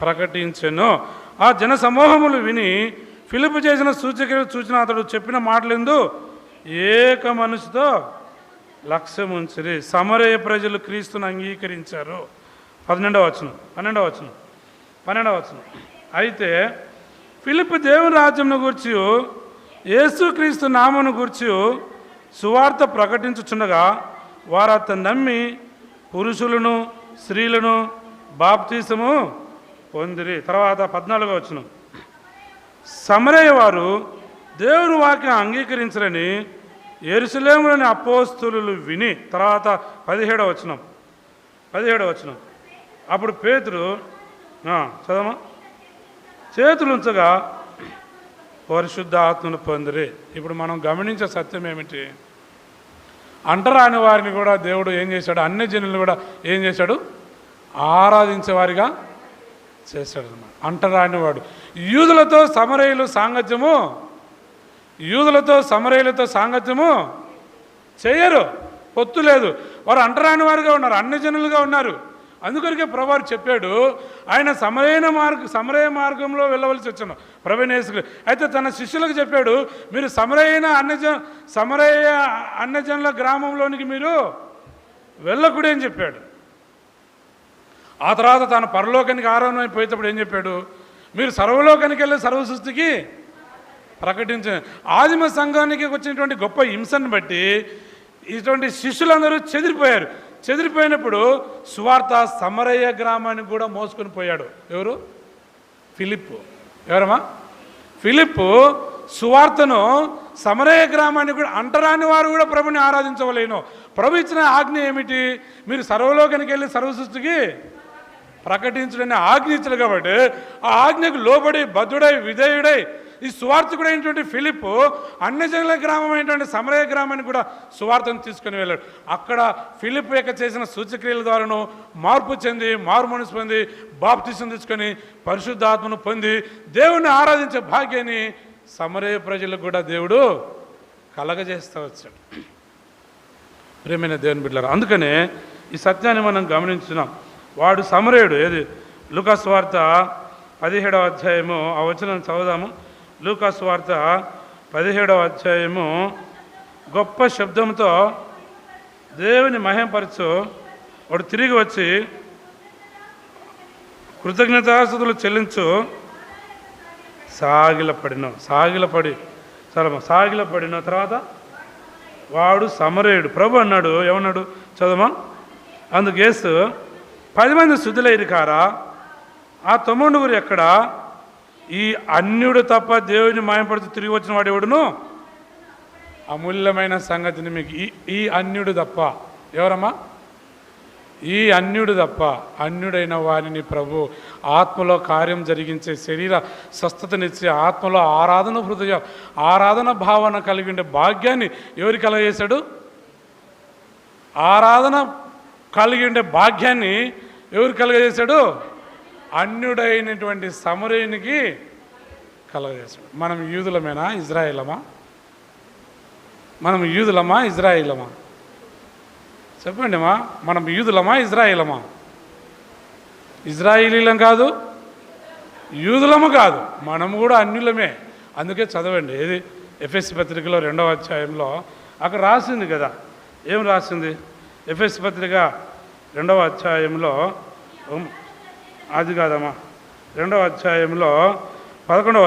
ప్రకటించెను. ఆ జన సమూహములు విని ఫిలిప్పు చేసిన సూచక్రియలు చూసిన అతడు చెప్పిన మాటలందు ఏక మనసుతో లక్ష్యం ఉంచిరి. సమరయ ప్రజలు క్రీస్తును అంగీకరించారు. 12వ వచనం. అయితే ఫిలిప్పు దేవుని రాజ్యమును గూర్చి యేసుక్రీస్తు నామమును గూర్చి సువార్త ప్రకటించుచుండగా వారు అతను నమ్మి పురుషులను స్త్రీలను బాప్తిసము పొందిరి. తర్వాత 14వ వచనం. సమరయ వారు దేవుని వాక్యం అంగీకరించరని యెరూషలేములోని అపోస్తలులు విని. తర్వాత 17వ వచనం. అప్పుడు పేతురు చదవమా, చేతులుంచగా పరిశుద్ధ ఆత్మను పొందిరి. ఇప్పుడు మనం గమనించే సత్యం ఏమిటి? అంటరాని వారిని కూడా దేవుడు ఏం చేశాడు? అన్యజనులను కూడా ఏం చేశాడు? ఆరాధించేవారిగా చేశాడు అన్నమాట. అంటరాని వాడు. యూదులతో సమరయులతో సాంగత్యము చేయరు, పొత్తు లేదు. వారు అంటరాని వారుగా ఉన్నారు, అన్యజనులుగా ఉన్నారు. అందుకొరికే ప్రభువారు చెప్పాడు, ఆయన సమరయ మార్గంలో వెళ్ళవలసి వచ్చాను ప్రభునేసుకు. అయితే తన శిష్యులకు చెప్పాడు, మీరు సమరయ అన్యజనుల గ్రామంలోనికి మీరు వెళ్ళకూడదు అని చెప్పాడు. ఆ తర్వాత తన పరలోకానికి ఆరోహణమైపోయేటప్పుడు ఏం చెప్పాడు? మీరు సర్వలోకానికి వెళ్ళి సర్వ సృష్టికి ప్రకటించ. ఆదిమ సంఘానికి వచ్చినటువంటి గొప్ప హింసను బట్టి ఇటువంటి శిష్యులందరూ చెదిరిపోయినప్పుడు సువార్త సమరయ గ్రామానికి కూడా మోసుకొని పోయాడు. ఎవరు? ఫిలిప్పు. ఎవరమ్మా? ఫిలిప్పు సువార్తను సమరయ గ్రామానికి కూడా, అంటరాని వారు కూడా ప్రభుని ఆరాధించవలేను. ప్రభు ఇచ్చిన ఆజ్ఞ ఏమిటి? మీరు సర్వలోకానికి వెళ్ళి సర్వ సృష్టికి ప్రకటించడని ఆజ్ఞ ఇచ్చాడు. కాబట్టి ఆ ఆజ్ఞకు లోబడి బద్ధుడై విధేయుడై ఈ సువార్తకుడైనటువంటి ఫిలిప్పు అన్యజనుల గ్రామం అయినటువంటి సమరయ గ్రామానికి కూడా సువార్తను తీసుకుని వెళ్ళాడు. అక్కడ ఫిలిప్పు యొక్క చేసిన సూచక్రియల ద్వారాను మారు మనసు పొంది బాప్తిసం తీసుకొని పరిశుద్ధాత్మను పొంది దేవుణ్ణి ఆరాధించే భాగ్యాన్ని సమరయ ప్రజలకు కూడా దేవుడు కలగజేస్తూ వచ్చాడు. ప్రియమైన దేవుని బిడ్డలారా, అందుకనే ఈ సత్యాన్ని మనం గమనించున్నాం. వాడు సమరయుడు. ఏది? లూకాసు వార్త 17వ అధ్యాయము. ఆ వచనం చదువుదాము. లూకాసు వార్త 17వ అధ్యాయము. గొప్ప శబ్దంతో దేవుని మహిమపరచు వాడు తిరిగి వచ్చి కృతజ్ఞతాస్తుతులు చెల్లించు సాగిలపడిన తర్వాత వాడు సమరయుడు. ప్రభు అన్నాడు, ఏమన్నాడు చదవమా? అందుకు యేసు, 10 మంది శుద్ధులైరు కారా? ఆ 9 ఎక్కడ? ఈ అన్యుడు తప్ప దేవుని మాయపడుతూ తిరిగి వచ్చిన వాడు ఎవడును? అమూల్యమైన సంగతిని మీకు ఈ అన్యుడు తప్ప. ఎవరమ్మా? ఈ అన్యుడు తప్ప అన్యుడైన వారిని ప్రభు ఆత్మలో కార్యం జరిగించే శరీర స్వస్థతనిచ్చే ఆత్మలో ఆరాధన హృదయ ఆరాధన భావన కలిగి ఉండే భాగ్యాన్ని ఎవరు కలగజేశాడు? ఆరాధన కలిగి ఉండే భాగ్యాన్ని ఎవరు కలగజేశాడు? అన్యుడైనటువంటి సమరయునికి కలగజేశాడు. మనం యూదులమేనా ఇజ్రాయేలమా? మనం యూదులమా ఇజ్రాయేలమా? చెప్పండి మా, మనం యూదులమా ఇజ్రాయేలమా? ఇజ్రాయేలీలం కాదు, యూదులము కాదు, మనము కూడా అన్యులమే. అందుకే చదవండి, ఏది ఎఫెసీ పత్రికలో 2వ అధ్యాయంలో అక్కడ రాసింది కదా. ఏం రాసింది? ఎఫెసీ పత్రిక 2వ అధ్యాయంలో, అది కాదమ్మా, 2వ అధ్యాయంలో 11వ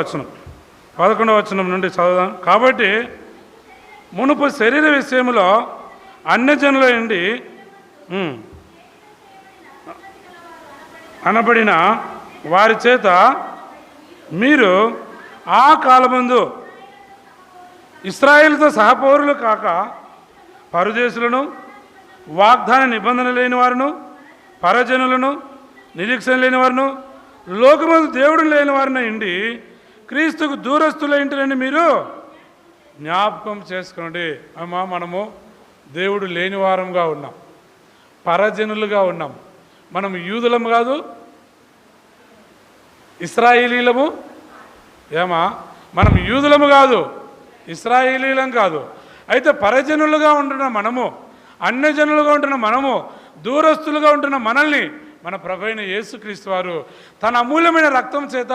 వచనం నుండి చదువుదాం. కాబట్టి మునుపు శరీర విషయంలో అన్యజనుల నుండి అనబడిన వారి చేత మీరు ఆ కాలమందు ఇశ్రాయేలుతో సహపౌరులు కాక పరదేశులను, వాగ్దాన నిబంధన లేని వారును, పరజనులను, నిరీక్షణ లేని వారును, లోకమందు దేవుడు లేని వారిని ఉండి క్రీస్తుకు దూరస్తులైంటని మీరు జ్ఞాపకం చేసుకోండి. అమ్మా, మనము దేవుడు లేని వారంగా ఉన్నాం, పరజనులుగా ఉన్నాం. మనం యూదులము కాదు, ఇశ్రాయేలీలము. ఏమా, మనం యూదులము కాదు, ఇశ్రాయేలీలం కాదు. అయితే పరజనులుగా ఉంటున్న మనము, అన్యజనులుగా ఉంటున్న మనము, దూరస్తులుగా ఉంటున్న మనల్ని మన ప్రభు అయిన యేసుక్రీస్తు వారు తన అమూల్యమైన రక్తం చేత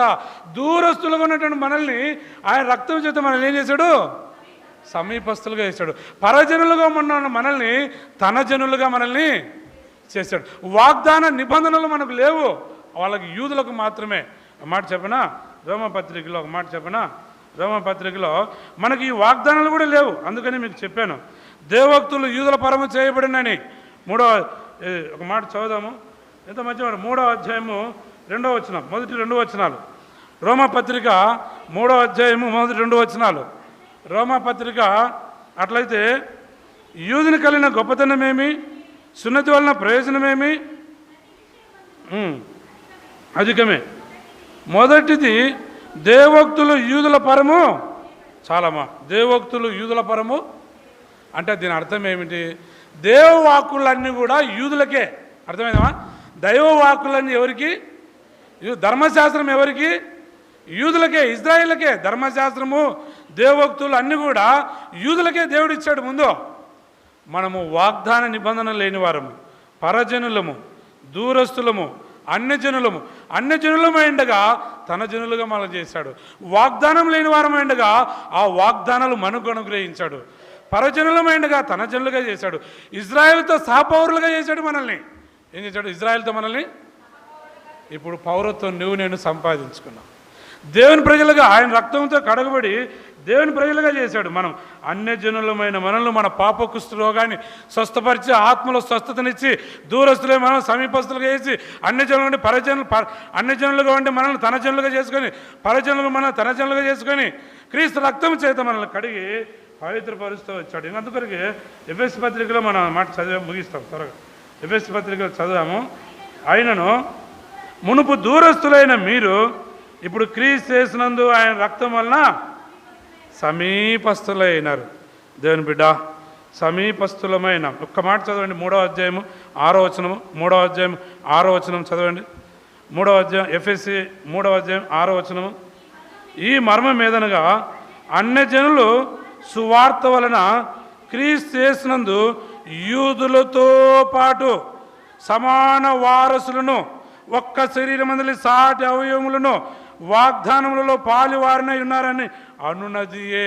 దూరస్తులుగా ఉన్నటువంటి మనల్ని ఆయన రక్తం చేత మనల్ని ఏం చేశాడు? సమీపస్తులుగా చేశాడు. పరజనులుగా ఉన్న మనల్ని తన జనులుగా మనల్ని చేశాడు. వాగ్దాన నిబంధనలు మనకు లేవు, వాళ్ళకి యూదులకు మాత్రమే. ఒక మాట చెప్పనా, రోమపత్రికలో ఒక మాట చెప్పనా, రోమపత్రికలో మనకి ఈ వాగ్దానాలు కూడా లేవు. అందుకని మీకు చెప్పాను, దేవోక్తులు యూదుల పరము చేయబడినని. ఒక మాట చదువుదాము, ఎంత మంచి మాట. 3వ అధ్యాయము 2వ వచనం, మొదటి 2 వచనాలు. రోమపత్రిక 3వ అధ్యాయము మొదటి 2 వచనాలు. రోమపత్రిక అట్లయితే యూదుని కలిగిన గొప్పతనమేమి, సున్నతి వలన ప్రయోజనమేమి? అధికమే. మొదటిది దేవోక్తులు యూదుల పరము. చాలమ్మా, దేవోక్తులు యూదుల పరము అంటే దీని అర్థం ఏమిటి? దేవవాక్కులన్నీ కూడా యూదులకే. అర్థమైందమ్మా? దైవవాక్కులన్నీ ఎవరికి? ధర్మశాస్త్రం ఎవరికి? యూదులకే, ఇజ్రాయేళ్లకే. ధర్మశాస్త్రము, దేవోక్తులు అన్నీ కూడా యూదులకే దేవుడు ఇచ్చాడు ముందు. మనము వాగ్దాన నిబంధన లేని వారము, పరజనులము, దూరస్తులము, అన్యజనులమైండగా తన జనులుగా మనం చేశాడు. వాగ్దానం లేని వారమైండగా ఆ వాగ్దానాలు మనకు అనుగ్రహించాడు. పరజనులమైండగా తన జనులుగా చేశాడు. ఇజ్రాయేల్తో సహపౌరులుగా చేశాడు మనల్ని. ఏం చేశాడు? ఇజ్రాయేల్తో మనల్ని ఇప్పుడు పౌరత్వం నువ్వు నేను సంపాదించుకున్నాం. దేవుని ప్రజలుగా ఆయన రక్తంతో కడగబడి దేవుని ప్రజలుగా చేశాడు. మనం అన్యజనులమైన మనల్ని మన పాపకుష్ఠ రోగాన్ని స్వస్థపరిచి ఆత్మలో స్వస్థతనిచ్చి దూరస్తులే మనం సమీపస్తులుగా చేసి అన్యజనుల నుండి అన్యజనులుగా ఉండి మనల్ని తన జనులుగా చేసుకొని పరజనులు మనం తన జనులుగా చేసుకొని క్రీస్తు రక్తం చేత మనల్ని కడిగి పవిత్రపరుస్తూ వచ్చాడు. అందుకొరకు ఎఫెసీ పత్రికలో మనం మాట చదివా ముగిస్తాం త్వరగా. ఎఫెసీ పత్రికలో చదివాము, ఆయనను మునుపు దూరస్తులైన మీరు ఇప్పుడు క్రీస్తు చేసినందు ఆయన రక్తం వలన సమీపస్తులైనారు. దేవుని బిడ్డ, సమీపస్తులమైన. ఒక్క మాట చదవండి, 3వ అధ్యాయము 6వ వచనము. 3వ అధ్యాయం 6వ వచనం చదవండి. 3వ అధ్యాయం ఎఫెసీ 3వ అధ్యాయం 6వ వచనము. ఈ మర్మం మీదనగా అన్యజనులు సువార్త వలన క్రీస్తు చేసినందు యూదులతో పాటు సమాన వారసులను, ఒక్క శరీరమందలి సాటి అవయవములను వాగ్దానములలో పాలువారినై ఉన్నారని అనున్నదియే.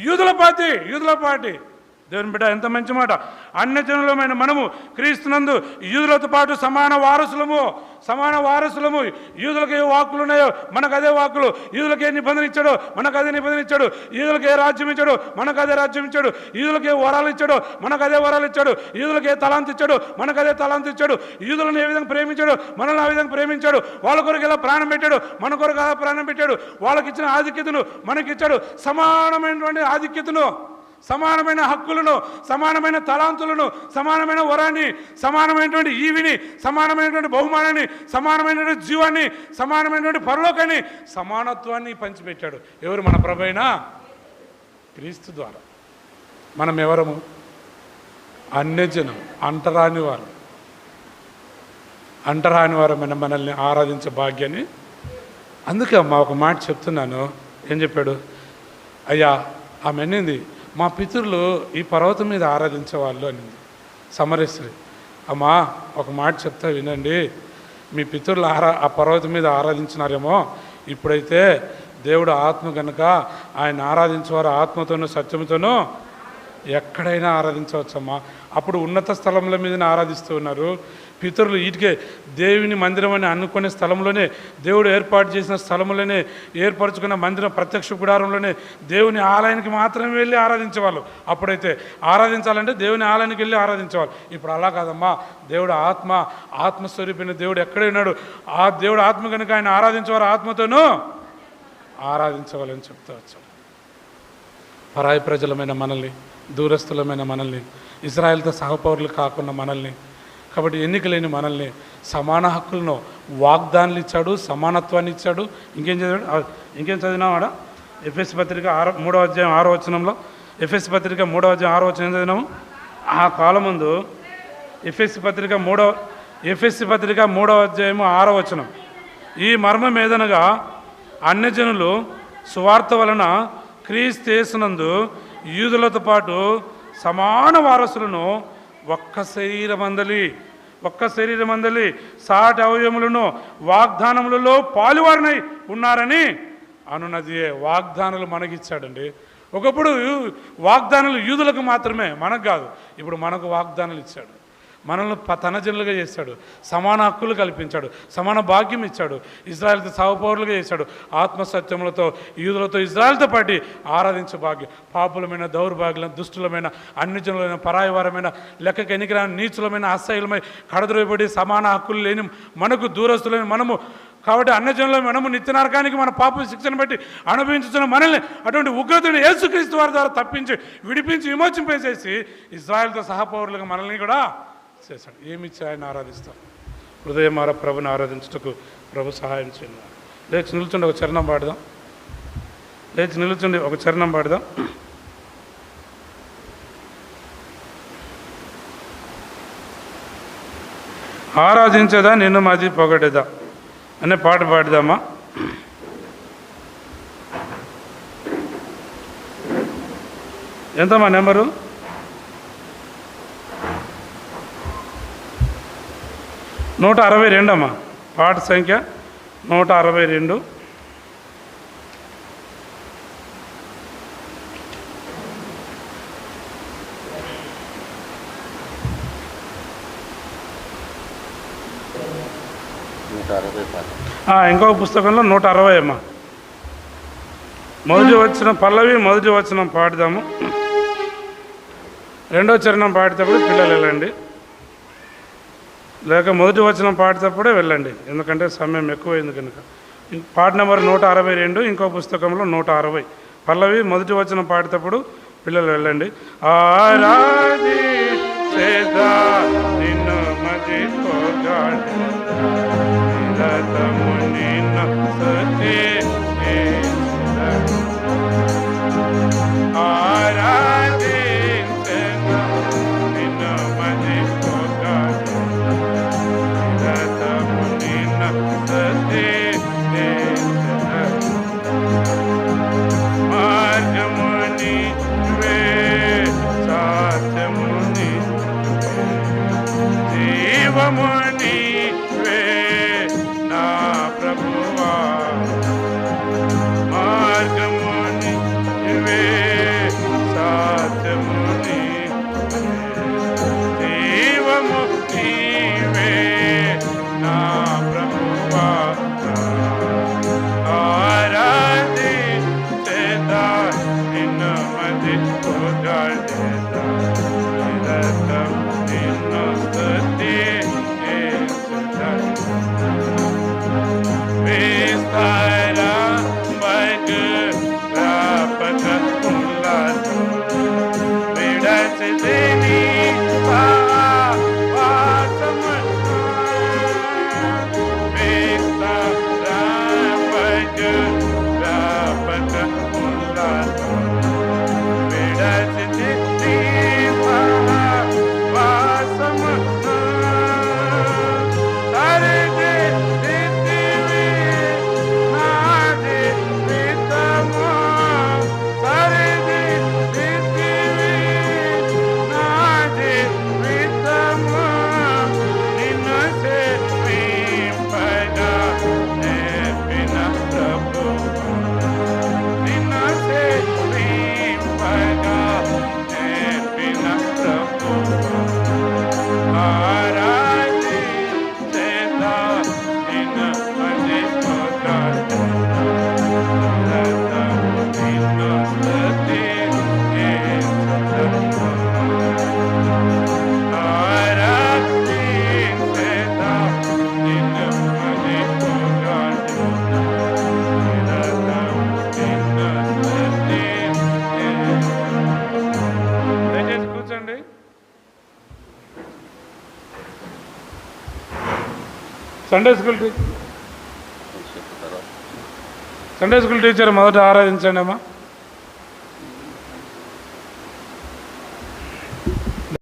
యూదుల పాటి. దేవుని బిడ్డ, ఎంత మంచి మాట. అన్యజనులమైన మనము క్రీస్తునందు యూదులతో పాటు సమాన వారసులము. యూదులకు ఏ వాక్కులు ఉన్నాయో మనకు అదే వాక్కులు. యూదులకు ఏ నిబంధన ఇచ్చాడో మనకు అదే నిబంధన ఇచ్చాడు. యూదులకు ఏ రాజ్యం ఇచ్చాడో మనకు అదే రాజ్యం ఇచ్చాడు. యూదులకు ఏ వరాలు ఇచ్చాడో మనకు అదే వరాలు ఇచ్చాడు. యూదులకు ఏ తలాంతు ఇచ్చాడో మనకు అదే తలాంతు ఇచ్చాడు. యూదులను ఏ విధంగా ప్రేమించాడు మనల్ని ఆ విధంగా ప్రేమించాడు. వాళ్ళ కొరకు ఎలా ప్రాణం పెట్టాడు మన కొరకు అలా ప్రాణం పెట్టాడు. వాళ్ళకి ఇచ్చిన ఆధిక్యతను మనకిచ్చాడు. సమానమైనటువంటి ఆధిక్యతను, సమానమైన హక్కులను, సమానమైన తలాంతులను, సమానమైన వరాన్ని, సమానమైనటువంటి ఈవిని, సమానమైనటువంటి బహుమానాన్ని, సమానమైనటువంటి జీవాన్ని, సమానమైనటువంటి పరలోకాన్ని, సమానత్వాన్ని పంచిపెట్టాడు. ఎవరు? మన ప్రభువైన క్రీస్తు ద్వారా. మనం ఎవరము? అన్యజనం, అంటరాని వారమైన మనల్ని ఆరాధించే భాగ్యాన్ని. అందుకే అమ్మా ఒక మాట చెప్తున్నాను. ఏం చెప్పాడు? అయ్యా ఆమె అనింది, మా పితరులు ఈ పర్వతం మీద ఆరాధించేవాళ్ళు అనింది సమరేశ్వరి. అమ్మా ఒక మాట చెప్తా వినండి. మీ పితరులు ఆ పర్వతం మీద ఆరాధించినారేమో, ఇప్పుడైతే దేవుడు ఆత్మ కనుక ఆయన ఆరాధించేవారు ఆత్మతోనూ సత్యంతోనూ ఎక్కడైనా ఆరాధించవచ్చమ్మా. అప్పుడు ఉన్నత స్థలముల మీదనే ఆరాధిస్తూ ఉన్నారు. పితరులు వీటికే దేవుని మందిరం అని అనుకునే స్థలంలోనే, దేవుడు ఏర్పాటు చేసిన స్థలంలోనే, ఏర్పరచుకున్న మందిరం ప్రత్యక్ష గుడారంలోనే దేవుని ఆలయానికి మాత్రమే వెళ్ళి ఆరాధించేవాళ్ళు. అప్పుడైతే ఆరాధించాలంటే దేవుని ఆలయానికి వెళ్ళి ఆరాధించేవాళ్ళు. ఇప్పుడు అలా కాదమ్మా. దేవుడు ఆత్మస్వరూపిన దేవుడు ఎక్కడే ఉన్నాడు. ఆ దేవుడు ఆత్మ కనుక ఆయన ఆరాధించేవారు ఆత్మతోనూ ఆరాధించవాలని చెప్తూ వచ్చాడు. పరాయి ప్రజలమైన మనల్ని, దూరస్థులమైన మనల్ని, ఇజ్రాయెల్తో సహపౌరులు కాకుండా మనల్ని, కాబట్టి ఎన్నికలేని మనల్ని సమాన హక్కులను, వాగ్దానాలు ఇచ్చాడు, సమానత్వాన్ని ఇచ్చాడు. ఇంకేం చదివినావాడ? ఎఫెసీ పత్రిక 3వ అధ్యాయం 6వ వచనంలో, ఎఫెసీ పత్రిక 3వ అధ్యాయం 6వ వచనం చదివినాము. ఆ కాలం ముందు ఎఫెసీ పత్రిక 3వ అధ్యాయము 6వ వచనం, ఈ మర్మం ఏదనగా అన్యజనులు సువార్త వలన క్రీస్తు యేసునందు యూదులతో పాటు సమాన వారసులను ఒక్క శరీరమందలి సాటి అవయములను వాగ్దానములలో పాలువారినై ఉన్నారని అనున్నది. వాగ్దానాలు మనకిచ్చాడండి. ఒకప్పుడు వాగ్దానాలు యూదులకు మాత్రమే, మనకు కాదు. ఇప్పుడు మనకు వాగ్దానాలు ఇచ్చాడు. మనల్ని తన జనులుగా చేశాడు. సమాన హక్కులు కల్పించాడు. సమాన భాగ్యం ఇచ్చాడు. ఇజ్రాయెల్తో సహపౌరులుగా చేశాడు. ఆత్మసత్యములతో యూదులతో ఇజ్రాయెల్తో పాటు ఆరాధించే భాగ్యం. పాపులమైన, దౌర్భాగ్యులమైన, దుష్టులమైన, అన్యజనులమైన, పరాయవారమైన, లెక్కకి ఎన్నికరాని, నీచులమైన, అసహ్యులమై కడద్రోయబడి సమాన హక్కులు లేని మనకు దూరస్తులైన మనము, కాబట్టి అన్యజనుల మనము నిత్య నరకానికి మన పాప శిక్షను బట్టి అనుభవించుతున్న మనల్ని అటువంటి ఉగ్రతను యేసుక్రీస్తు వారి ద్వారా తప్పించి, విడిపించి, విమోచింపేసేసి ఇజ్రాయెల్తో సహపౌరులుగా మనల్ని కూడా చేశాడు. ఏమిచ్చి ఆయన ఆరాధిస్తాం? హృదయమార ప్రభుని ఆరాధించుటకు ప్రభు సహాయం చేయండి. లేచి నిల్చుండి ఒక చరణం పాడదాం. ఆరాధించేదా నిన్ను మాది పొగడేదా అనే పాట పాడదామా? ఎంతమ్మా నెంబరు? 162 అమ్మా. పాట సంఖ్య 162. ఇంకొక పుస్తకంలో 160 అమ్మా. మొదటి వచనం పల్లవి, మొదటి వచనం పాడదాము. రెండో చరణం పాడేటప్పుడు పిల్లలు వెళ్ళండి, లేక మొదటి వచనం పాడేటప్పుడే వెళ్ళండి, ఎందుకంటే సమయం ఎక్కువైంది కనుక. పాట నెంబర్ 162, ఇంకో పుస్తకంలో 160. పల్లవి మొదటి వచనం పాడేటప్పుడు పిల్లలు వెళ్ళండి. ఆరాధించేదా నిన్ను మదిపోగాడు సండే స్కూల్ టీచర్ మొదట ఆరాధించండి అమ్మా.